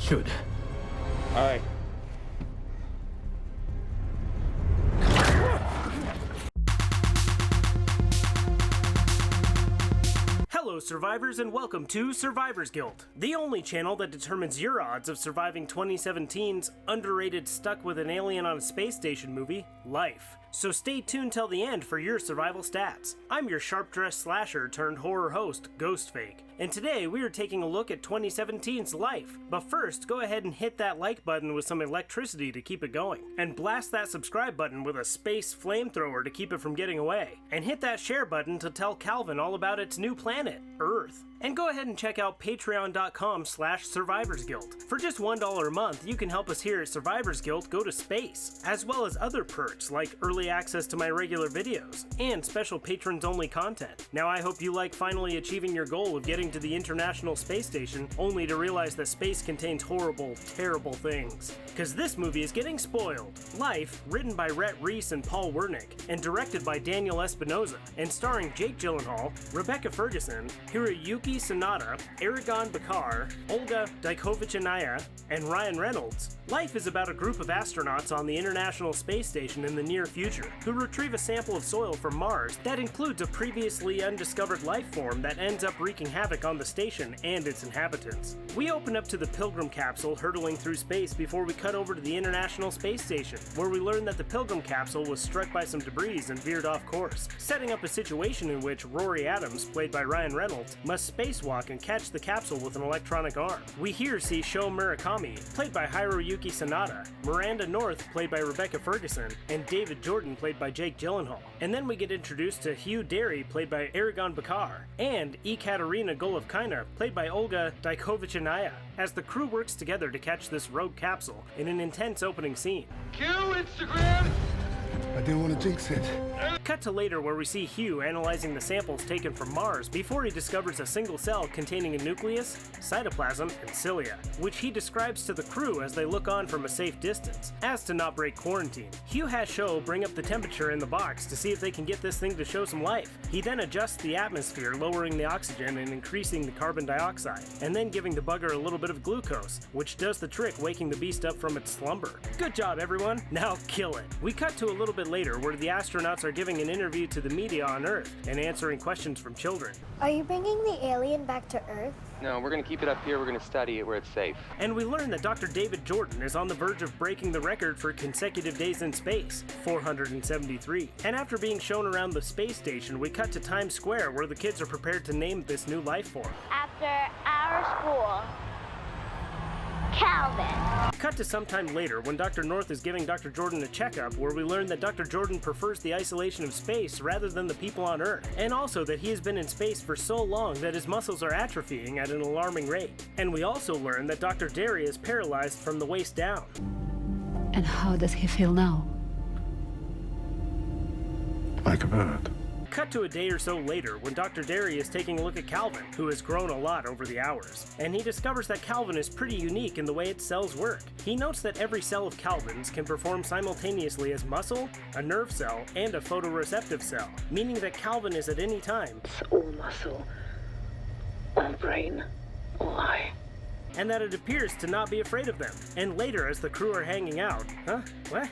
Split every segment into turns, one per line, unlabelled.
Shoot.
Alright.
Hello survivors and welcome to Survivor's Guild, the only channel that determines your odds of surviving 2017's underrated stuck with an alien on a space station movie, Life. So stay tuned till the end for your survival stats. I'm your sharp-dressed slasher turned horror host, GhostFake, and today we are taking a look at 2017's Life. But first, go ahead and hit that like button with some electricity to keep it going, and blast that subscribe button with a space flamethrower to keep it from getting away, and hit that share button to tell Calvin all about its new planet, Earth. And go ahead and check out patreon.com/survivorsguild. For just $1 a month, you can help us here at Survivors Guild go to space, as well as other perks like early access to my regular videos, and special patrons-only content. Now I hope you like finally achieving your goal of getting to the International Space Station, only to realize that space contains horrible, terrible things. Cause this movie is getting spoiled. Life, written by Rhett, Reese, and Paul Wernick, and directed by Daniel Espinosa, and starring Jake Gyllenhaal, Rebecca Ferguson, Hiroyuki Sanada, Ariyon, Bakare, Olga, Dykhovichnaya, and Reynolds. Life is about a group of astronauts on the International Space Station in the near future who retrieve a sample of soil from Mars that includes a previously undiscovered life form that ends up wreaking havoc on the station and its inhabitants. We open up to the Pilgrim capsule hurtling through space before we cut over to the International Space Station, where we learn that the Pilgrim capsule was struck by some debris and veered off course, setting up a situation in which Rory Adams, played by Reynolds, must spacewalk and catch the capsule with an electronic arm. We here see Sho Murakami, played by Hiroyuki Sanada, Miranda North, played by Rebecca Ferguson, and David Jordan, played by Jake Gyllenhaal. And then we get introduced to Hugh Derry, played by Ariyon Bakare, and Ekaterina Golovkina, played by Olga Dykhovichnaya, as the crew works together to catch this rogue capsule in an intense opening scene.
Cue Instagram!
I didn't want to jinx it.
Cut to later where we see Hugh analyzing the samples taken from Mars before he discovers a single cell containing a nucleus, cytoplasm, and cilia, which he describes to the crew as they look on from a safe distance, as to not break quarantine. Hugh has Sho bring up the temperature in the box to see if they can get this thing to show some life. He then adjusts the atmosphere, lowering the oxygen and increasing the carbon dioxide, and then giving the bugger a little bit of glucose, which does the trick, waking the beast up from its slumber. Good job everyone, now kill it. We cut to a little bit later where the astronauts are giving an interview to the media on Earth and answering questions from children.
Are you bringing the alien back to Earth?
No, we're gonna keep it up here. We're gonna study it where it's safe.
And we learn that Dr. David Jordan is on the verge of breaking the record for consecutive days in space, 473. And after being shown around the space station, we cut to Times Square where the kids are prepared to name this new life form.
After our school, Calvin.
Cut to sometime later when Dr. North is giving Dr. Jordan a checkup where we learn that Dr. Jordan prefers the isolation of space rather than the people on Earth, and also that he has been in space for so long that his muscles are atrophying at an alarming rate. And we also learn that Dr. Derry is paralyzed from the waist down.
And how does he feel now?
Like a bird.
Cut to a day or so later when Dr. Derry is taking a look at Calvin, who has grown a lot over the hours, and he discovers that Calvin is pretty unique in the way its cells work. He notes that every cell of Calvin's can perform simultaneously as muscle, a nerve cell, and a photoreceptive cell, meaning that Calvin is at any time
All muscle, all brain, all eye.
and that it appears to not be afraid of them. And later as the crew are hanging out, huh? What?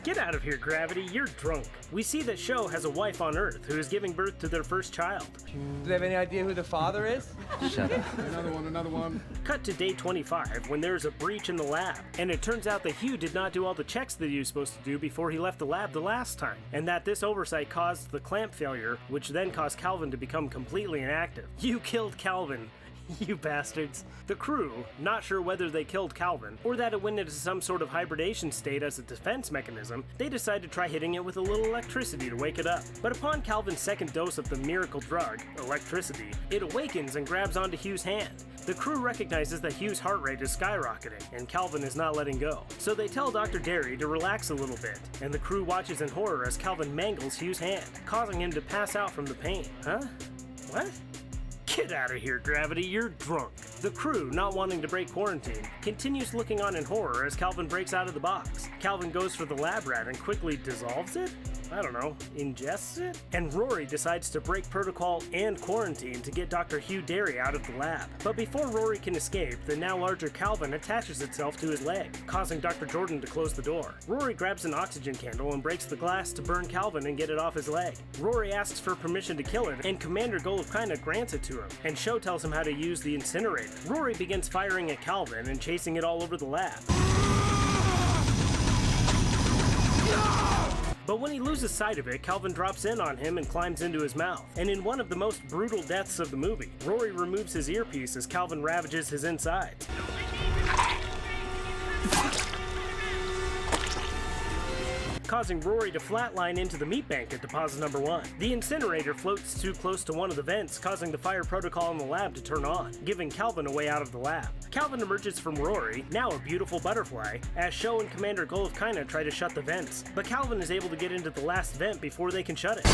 Get out of here, Gravity, you're drunk. We see that Sho has a wife on Earth who is giving birth to their first child.
Do they have any idea who the father is?
Shut up. Another one.
Cut to day 25 when there's a breach in the lab, and it turns out that Hugh did not do all the checks that he was supposed to do before he left the lab the last time, and that this oversight caused the clamp failure, which then caused Calvin to become completely inactive. You killed Calvin. You bastards. The crew, not sure whether they killed Calvin, or that it went into some sort of hibernation state as a defense mechanism, they decide to try hitting it with a little electricity to wake it up. But upon Calvin's second dose of the miracle drug, electricity, it awakens and grabs onto Hugh's hand. The crew recognizes that Hugh's heart rate is skyrocketing, and Calvin is not letting go. So they tell Dr. Derry to relax a little bit, and the crew watches in horror as Calvin mangles Hugh's hand, causing him to pass out from the pain. Huh? What? Get out of here, Gravity, you're drunk. The crew, not wanting to break quarantine, continues looking on in horror as Calvin breaks out of the box. Calvin goes for the lab rat and quickly dissolves it? I don't know, ingests it? And Rory decides to break protocol and quarantine to get Dr. Hugh Derry out of the lab. But before Rory can escape, the now larger Calvin attaches itself to his leg, causing Dr. Jordan to close the door. Rory grabs an oxygen candle and breaks the glass to burn Calvin and get it off his leg. Rory asks for permission to kill it, and Commander Gyllenhaal grants it to him, and Sho tells him how to use the incinerator. Rory begins firing at Calvin and chasing it all over the lab. But when he loses sight of it, Calvin drops in on him and climbs into his mouth. And in one of the most brutal deaths of the movie, Rory removes his earpiece as Calvin ravages his insides, causing Rory to flatline into the meat bank at deposit number 1. The incinerator floats too close to one of the vents, causing the fire protocol in the lab to turn on, giving Calvin a way out of the lab. Calvin emerges from Rory, now a beautiful butterfly, as Sho and Commander Gyllenhaal try to shut the vents, but Calvin is able to get into the last vent before they can shut it.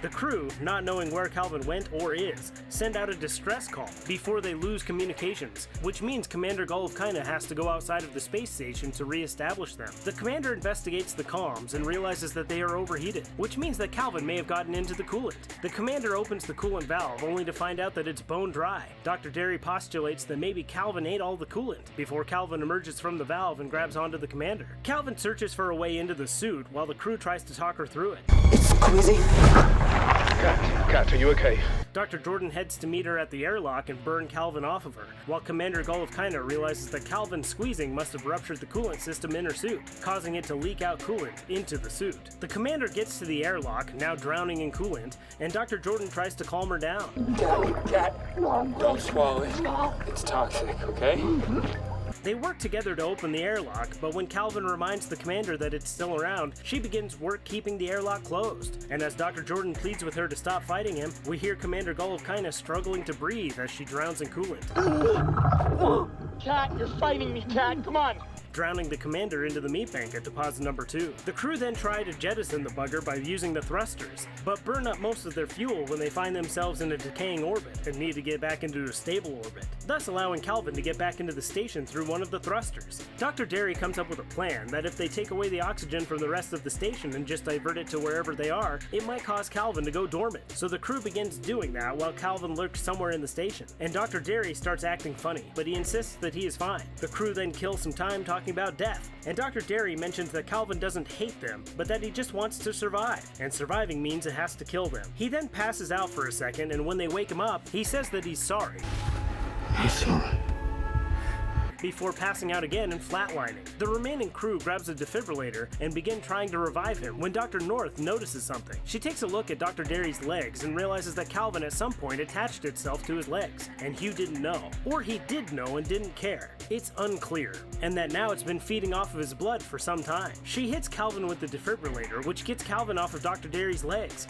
The crew, not knowing where Calvin went or is, send out a distress call before they lose communications, which means Commander Gyllenhaal has to go outside of the space station to re-establish them. The commander investigates the comms and realizes that they are overheated, which means that Calvin may have gotten into the coolant. The commander opens the coolant valve only to find out that it's bone dry. Dr. Derry postulates that maybe Calvin ate all the coolant before Calvin emerges from the valve and grabs onto the commander. Calvin searches for a way into the suit while the crew tries to talk her through it.
It's squeezing.
Cat, are you okay?
Dr. Jordan heads to meet her at the airlock and burn Calvin off of her, while Commander Gyllenhaal realizes that Calvin's squeezing must have ruptured the coolant system in her suit, causing it to leak out coolant into the suit. The commander gets to the airlock, now drowning in coolant, and Dr. Jordan tries to calm her down.
Cat, don't swallow it. It's toxic, okay?
They work together to open the airlock, but when Calvin reminds the commander that it's still around, she begins work keeping the airlock closed. And as Dr. Jordan pleads with her to stop fighting him, we hear Commander Gyllenhaal struggling to breathe as she drowns in coolant.
Cat, you're fighting me, Cat. Come on.
Drowning the commander into the meat bank at deposit number 2. The crew then try to jettison the bugger by using the thrusters, but burn up most of their fuel when they find themselves in a decaying orbit and need to get back into a stable orbit, thus allowing Calvin to get back into the station through one of the thrusters. Dr. Derry comes up with a plan that if they take away the oxygen from the rest of the station and just divert it to wherever they are, it might cause Calvin to go dormant. So the crew begins doing that while Calvin lurks somewhere in the station, and Dr. Derry starts acting funny, but he insists that he is fine. The crew then kills some time talking about death, and Dr. Derry mentions that Calvin doesn't hate them, but that he just wants to survive, and surviving means it has to kill them. He then passes out for a second, and when they wake him up, he says that he's sorry.
I'm sorry.
Before passing out again and flatlining. The remaining crew grabs a defibrillator and begin trying to revive him when Dr. North notices something. She takes a look at Dr. Derry's legs and realizes that Calvin at some point attached itself to his legs, and Hugh didn't know. Or he did know and didn't care. It's unclear, and that now it's been feeding off of his blood for some time. She hits Calvin with the defibrillator, which gets Calvin off of Dr. Derry's legs.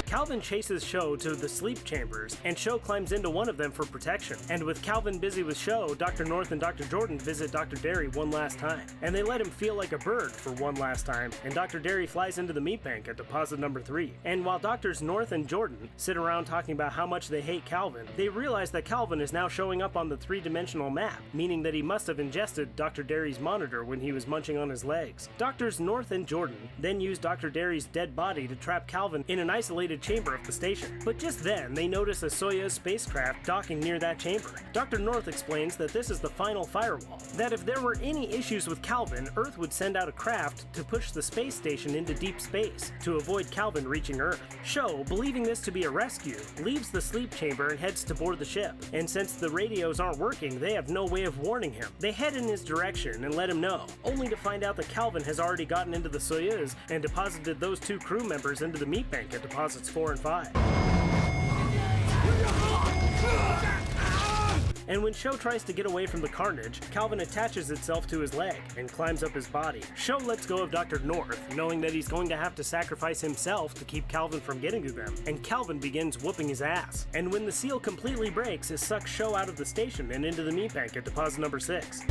Calvin chases Sho to the sleep chambers, and Sho climbs into one of them for protection. And with Calvin busy with Sho, Dr. North and Dr. Jordan visit Dr. Derry one last time, and they let him feel like a bird for one last time, and Dr. Derry flies into the meat bank at deposit number 3. And while Drs. North and Jordan sit around talking about how much they hate Calvin, they realize that Calvin is now showing up on the 3-dimensional map, meaning that he must have ingested Dr. Derry's monitor when he was munching on his legs. Drs. North and Jordan then use Dr. Derry's dead body to trap Calvin in an isolated chamber of the station. But just then, they notice a Soyuz spacecraft docking near that chamber. Dr. North explains that this is the final firewall, that if there were any issues with Calvin, Earth would send out a craft to push the space station into deep space to avoid Calvin reaching Earth. Sho, believing this to be a rescue, leaves the sleep chamber and heads to board the ship, and since the radios aren't working, they have no way of warning him. They head in his direction and let him know, only to find out that Calvin has already gotten into the Soyuz and deposited those 2 crew members into the meat bank at deposits 4 and 5. And when Sho tries to get away from the carnage, Calvin attaches itself to his leg and climbs up his body. Sho lets go of Dr. North, knowing that he's going to have to sacrifice himself to keep Calvin from getting to them, and Calvin begins whooping his ass. And when the seal completely breaks, it sucks Sho out of the station and into the meat bank at deposit number 6.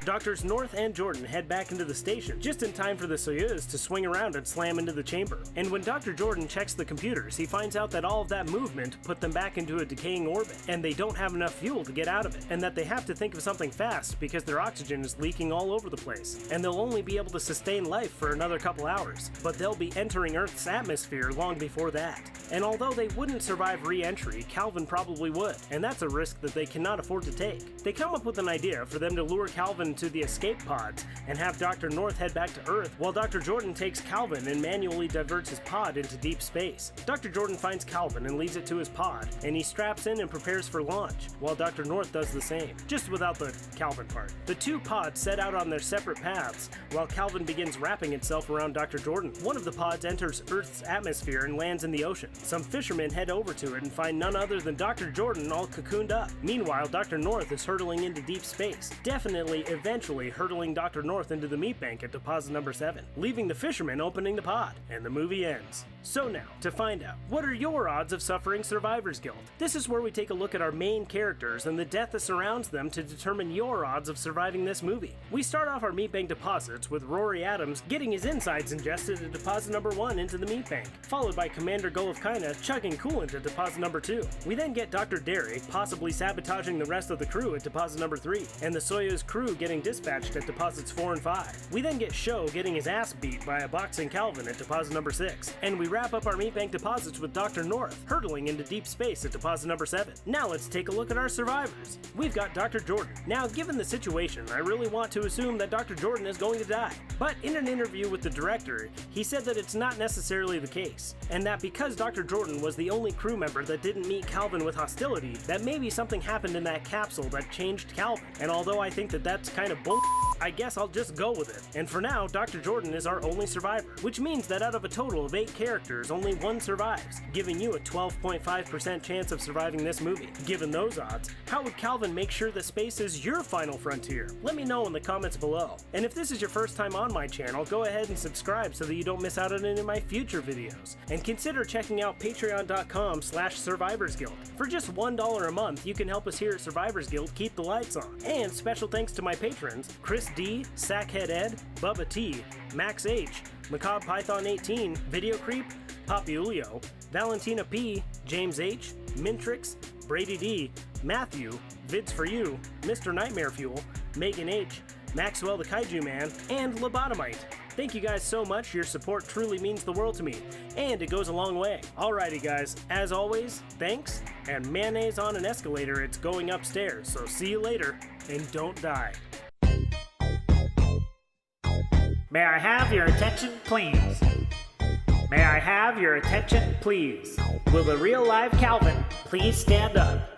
Doctors North and Jordan head back into the station, just in time for the Soyuz to swing around and slam into the chamber. And when Dr. Jordan checks the computers, he finds out that all of that movement put them back into a decaying orbit, and they don't have enough fuel to get out of it, and that they have to think of something fast because their oxygen is leaking all over the place, and they'll only be able to sustain life for another couple hours, but they'll be entering Earth's atmosphere long before that. And although they wouldn't survive re-entry, Calvin probably would, and that's a risk that they cannot afford to take. They come up with an idea for them to lure Calvin to the escape pods and have Dr. North head back to Earth while Dr. Jordan takes Calvin and manually diverts his pod into deep space. Dr. Jordan finds Calvin and leads it to his pod, and he straps in and prepares for launch, while Dr. North does the same, just without the Calvin part. The two pods set out on their separate paths, while Calvin begins wrapping itself around Dr. Jordan. One of the pods enters Earth's atmosphere and lands in the ocean. Some fishermen head over to it and find none other than Dr. Jordan all cocooned up. Meanwhile, Dr. North is hurtling into deep space, definitely eventually hurtling Dr. North into the meat bank at deposit number 7, leaving the fishermen opening the pod, and the movie ends. So now, to find out, what are your odds of suffering survivor's guilt? This is where we take a look at our main characters and the death that surrounds them to determine your odds of surviving this movie. We start off our meat bank deposits with Rory Adams getting his insides ingested at deposit number 1 into the meat bank, followed by Commander Gyllenhaal chugging coolant at deposit number 2. We then get Dr. Derry possibly sabotaging the rest of the crew at deposit number 3, and the Soyuz crew getting dispatched at deposits 4 and 5. We then get Sho getting his ass beat by a boxing Calvin at deposit number 6, and we wrap up our meat bank deposits with Dr. North hurtling into deep space at deposit number 7. Now let's take a look at our survivors. We've got Dr. Jordan. Now, given the situation, I really want to assume that Dr. Jordan is going to die, but in an interview with the director, he said that it's not necessarily the case, and that because Dr. Jordan was the only crew member that didn't meet Calvin with hostility, that maybe something happened in that capsule that changed Calvin. And although I think that that's kind of bull, I guess I'll just go with it. And for now, Dr. Jordan is our only survivor, which means that out of a total of 8 characters, only 1 survives, giving you a 12.5% chance of surviving this movie. Given those odds, how would Calvin make sure that space is your final frontier? Let me know in the comments below. And if this is your first time on my channel, go ahead and subscribe so that you don't miss out on any of my future videos. And consider checking out patreon.com/survivorsguild. For just $1 a month, you can help us here at Survivors Guild keep the lights on. And special thanks to my patrons, Chris D, Sackhead Ed, Bubba T, Max H, Macabre Python 18, Video Creep, Populio, Valentina P, James H, Mintrix, Brady D, Matthew, Vids for You, Mr. Nightmare Fuel, Megan H, Maxwell the Kaiju Man, and Lobotomite. Thank you guys so much, your support truly means the world to me, and it goes a long way. Alrighty guys, as always, thanks, and mayonnaise on an escalator, it's going upstairs, so see you later, and don't die.
May I have your attention, please? May I have your attention, please? Will the real live Calvin please stand up?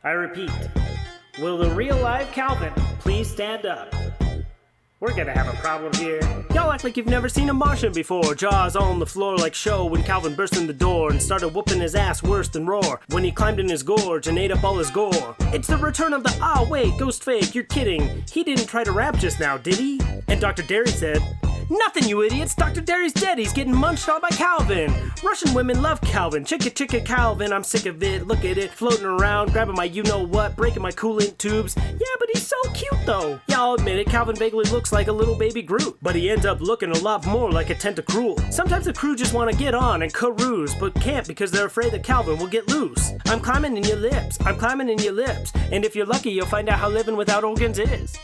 I repeat, will the real live Calvin please stand up? We're gonna have a problem here. Y'all act like you've never seen a Martian before. Jaws on the floor like Show when Calvin burst in the door and started whooping his ass worse than Roar when he climbed in his gorge and ate up all his gore. It's the return of the wait, GhostFake, you're kidding. He didn't try to rap just now, did he? And Dr. Derry said, nothing, you idiots. Dr. Derry's dead. He's getting munched on by Calvin. Russian women love Calvin. Chicka Calvin. I'm sick of it. Look at it. Floating around, grabbing my you-know-what, breaking my coolant tubes. Yeah, but he's so cute, though. Yeah, I'll admit it. Calvin vaguely looks like a little baby Groot, but he ends up looking a lot more like a Tentacruel. Sometimes the crew just want to get on and carouse, but can't because they're afraid that Calvin will get loose. I'm climbing in your lips. I'm climbing in your lips. And if you're lucky, you'll find out how living without organs is.